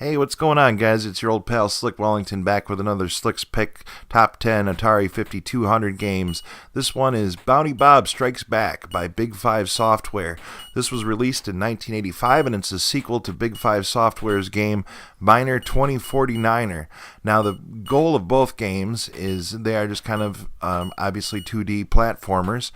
Hey, what's going on, guys? It's your old pal Slick Wellington back with another Slick's Pick Top 10 Atari 5200 games. This one is Bounty Bob Strikes Back by Big Five Software. This was released in 1985 and it's a sequel to Big Five Software's game Miner 2049er. Now, the goal of both games is they are just kind of obviously 2D platformers.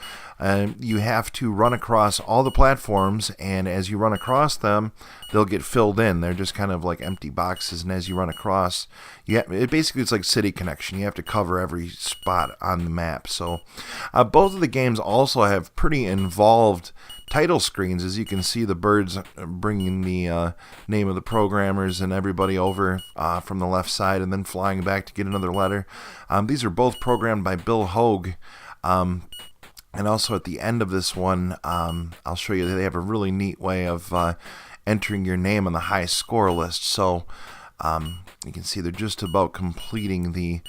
You have to run across all the platforms, and as you run across them, they'll get filled in. They're just kind of like empty boxes, and as you run across, it's like City Connection. You have to cover every spot on the map. So both of the games also have pretty involved title screens. As you can see, the birds bringing the name of the programmers and everybody over from the left side and then flying back to get another letter. These are both programmed by Bill Hogue. And also at the end of this one, I'll show you that they have a really neat way of entering your name on the high score list. So you can see they're just about completing the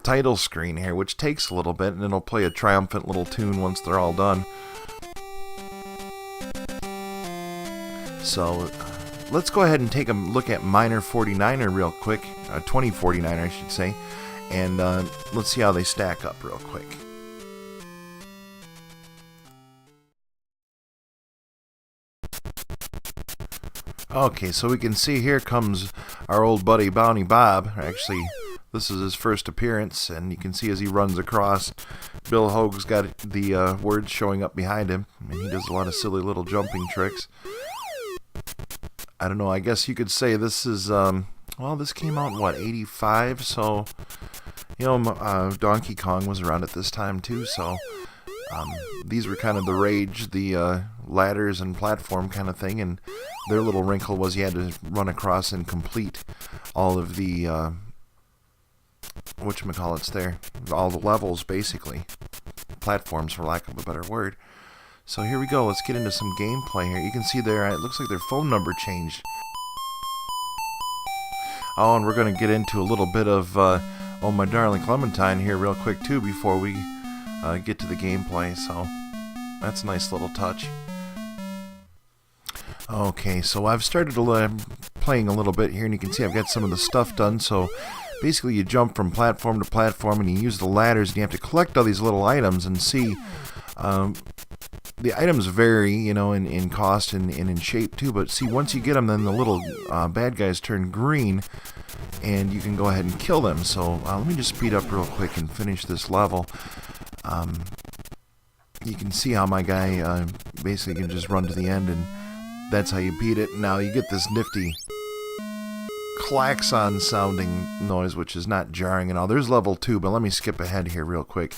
title screen here, which takes a little bit, and it'll play a triumphant little tune once they're all done. So let's go ahead and take a look at Miner 49er real quick, 2049 I should say, and let's see how they stack up real quick. Okay, so we can see here comes our old buddy Bounty Bob. Actually, this is his first appearance, and you can see as he runs across, Bill Hogue's got the words showing up behind him, and he does a lot of silly little jumping tricks. I don't know, I guess you could say this is, well, this came out in, what, 85? So, you know, Donkey Kong was around at this time, too, so these were kind of the rage, the ladders and platform kind of thing, and their little wrinkle was you had to run across and complete all of the whatchamacallits there, all the levels basically, platforms for lack of a better word. So here we go, let's get into some gameplay here. You can see there, it looks like their phone number changed. Oh, and we're going to get into a little bit of Oh My Darling Clementine here real quick too before we get to the gameplay, so that's a nice little touch. Okay, so I've started playing a little bit here, and you can see I've got some of the stuff done. So basically you jump from platform to platform and you use the ladders, and you have to collect all these little items and see the items vary, you know, in cost and in shape too, but see, once you get them, then the little bad guys turn green and you can go ahead and kill them. So let me just speed up real quick and finish this level. You can see how my guy basically can just run to the end, and that's how you beat it. Now you get this nifty klaxon sounding noise, which is not jarring and all. There's level 2, but let me skip ahead here real quick.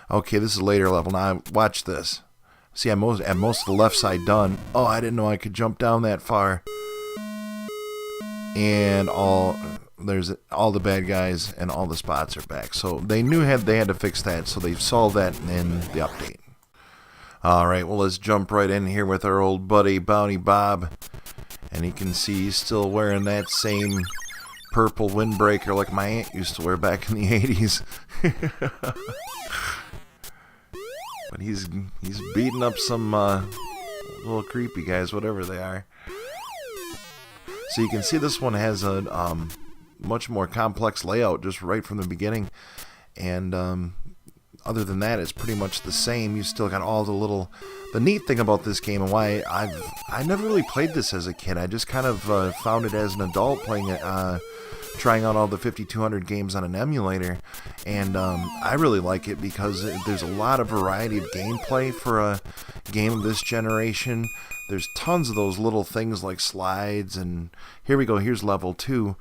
Okay, this is a later level. Now watch this. See, I'm most of the left side done. Oh, I didn't know I could jump down that far. And there's all the bad guys and all the spots are back. So they knew they had to fix that, so they've solved that in the update. Alright, well, let's jump right in here with our old buddy Bounty Bob. And you can see he's still wearing that same purple windbreaker like my aunt used to wear back in the 80s. But he's beating up some little creepy guys, whatever they are. So you can see this one has a much more complex layout just right from the beginning. And other than that, it's pretty much the same. You still got all the neat thing about this game, and why I never really played this as a kid. I just kind of found it as an adult playing it, trying out all the 5200 games on an emulator, and I really like it because there's a lot of variety of gameplay for a game of this generation. There's tons of those little things like slides, and here we go, here's level 2.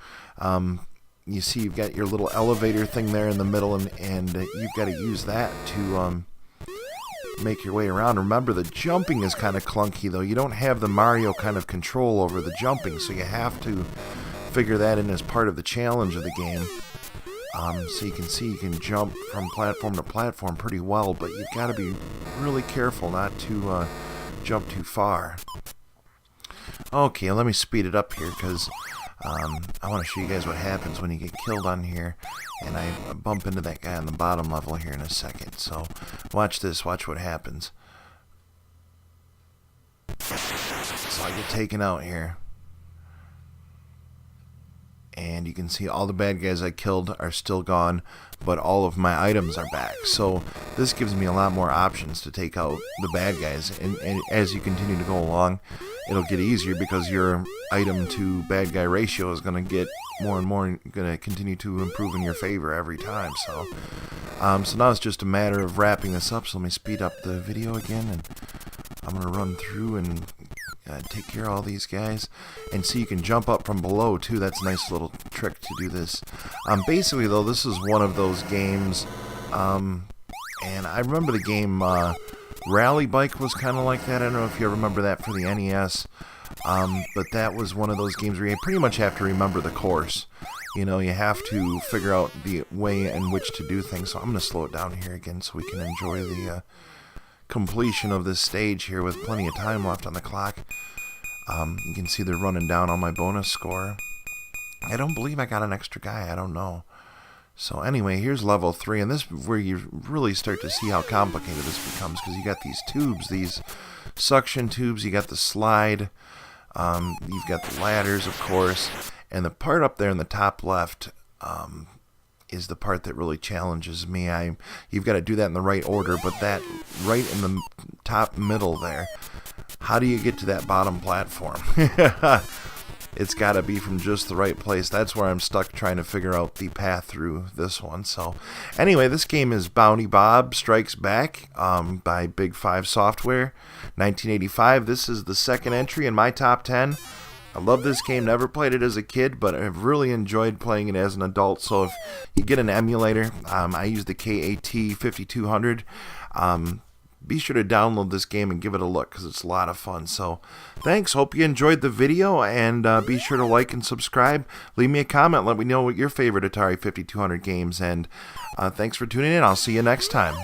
You see you've got your little elevator thing there in the middle, and you've got to use that to make your way around. Remember, the jumping is kind of clunky, though. You don't have the Mario kind of control over the jumping, so you have to figure that in as part of the challenge of the game. So you can see you can jump from platform to platform pretty well, but you've got to be really careful not to jump too far. Okay, let me speed it up here because I want to show you guys what happens when you get killed on here, and I bump into that guy on the bottom level here in a second. So watch this, watch what happens. So I get taken out here. and you can see all the bad guys I killed are still gone, but all of my items are back. So this gives me a lot more options to take out the bad guys, and as you continue to go along, it'll get easier because your item to bad guy ratio is going to get more and more, going to continue to improve in your favor every time. So now it's just a matter of wrapping this up. So let me speed up the video again, and I'm going to run through and take care of all these guys. And see, you can jump up from below too. That's a nice little trick to do this. Basically though, this is one of those games, and I remember the game Rally Bike was kind of like that. I don't know if you remember that for the NES, but that was one of those games where you pretty much have to remember the course. You know, you have to figure out the way in which to do things. So I'm going to slow it down here again so we can enjoy the completion of this stage here with plenty of time left on the clock. You can see they're running down on my bonus score. I don't believe I got an extra guy. I don't know. So anyway, here's level 3, and this is where you really start to see how complicated this becomes, because you got these tubes, these suction tubes, you got the slide, you've got the ladders, of course, and the part up there in the top left is the part that really challenges me. You've got to do that in the right order, but that right in the top middle there, how do you get to that bottom platform? It's got to be from just the right place. That's where I'm stuck trying to figure out the path through this one. So anyway, this game is Bounty Bob Strikes Back by Big 5 Software, 1985. This is the second entry in my top 10. I love this game. Never played it as a kid, but I've really enjoyed playing it as an adult. So if you get an emulator, I use the KAT 5200. Be sure to download this game and give it a look, because it's a lot of fun. So thanks. Hope you enjoyed the video, and be sure to like and subscribe. Leave me a comment. Let me know what your favorite Atari 5200 games, and thanks for tuning in. I'll see you next time.